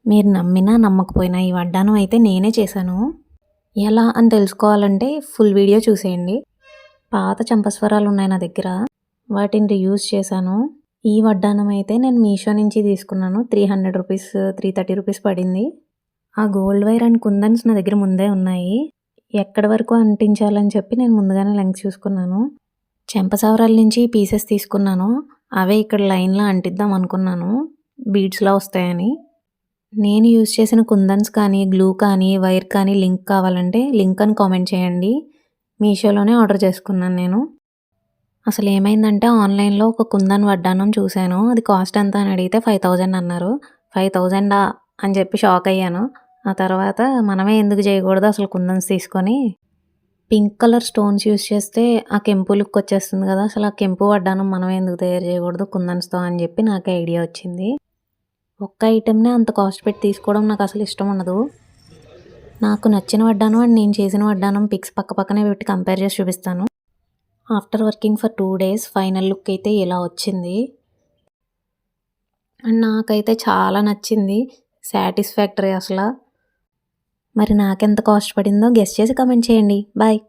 మీరు నమ్మినా నమ్మకపోయినా ఈ వడ్డానం అయితే నేనే చేశాను. ఎలా అని తెలుసుకోవాలంటే ఫుల్ వీడియో చూసేయండి. పాత చంపస్వరాలు ఉన్నాయి నా దగ్గర, వాటిని రీయూజ్ చేశాను. ఈ వడ్డానం అయితే నేను మీషో నుంచి తీసుకున్నాను. 300 రూపీస్ 330 రూపీస్ పడింది. ఆ గోల్డ్ వైర్ అండ్ కుందన్స్ నా దగ్గర ముందే ఉన్నాయి. ఎక్కడి వరకు అంటించాలని చెప్పి నేను ముందుగానే లెంగ్త్ చూసుకున్నాను. చెంపసవరాల నుంచి పీసెస్ తీసుకున్నాను. అవే ఇక్కడ లైన్లో అంటిద్దాం అనుకున్నాను, బీడ్స్లా వస్తాయని. నేను యూజ్ చేసిన కుందన్స్ కానీ, గ్లూ కానీ, వైర్ కానీ లింక్ కావాలంటే లింక్ అని కామెంట్ చేయండి. మీషోలోనే ఆర్డర్ చేసుకున్నాను నేను. అసలు ఏమైందంటే ఆన్లైన్లో ఒక కుందన్ వడ్డానం చూశాను. అది కాస్ట్ ఎంత అని అడిగితే 5000 అన్నారు. 5000 అని చెప్పి షాక్ అయ్యాను. ఆ తర్వాత మనమే ఎందుకు చేయకూడదు అసలు కుందన్స్ తీసుకొని. పింక్ కలర్ స్టోన్స్ యూజ్ చేస్తే ఆ కెంపు లుక్ వచ్చేస్తుంది కదా, అసలు ఆ కెంపు వడ్డానం మనమే ఎందుకు తయారు చేయకూడదు కుందన్స్తో అని చెప్పి నాకు ఐడియా వచ్చింది. ఒక్క ఐటెంనే అంత కాస్ట్ పెట్టి తీసుకోవడం నాకు అసలు ఇష్టం ఉండదు. నాకు నచ్చిన వడ్డానం అండ్ నేను చేసిన వడ్డానం పిక్స్ పక్క పక్కనే పెట్టి కంపేర్ చేసి చూపిస్తాను. After working for 2 days final look అయితే ఇలా వచ్చింది. అండ్ నాకైతే చాలా నచ్చింది, సాటిస్ఫాక్టరీ అసలు. మరి నాకెంత కాస్ట్ పడిందో గెస్ చేసి కమెంట్ చేయండి. బాయ్.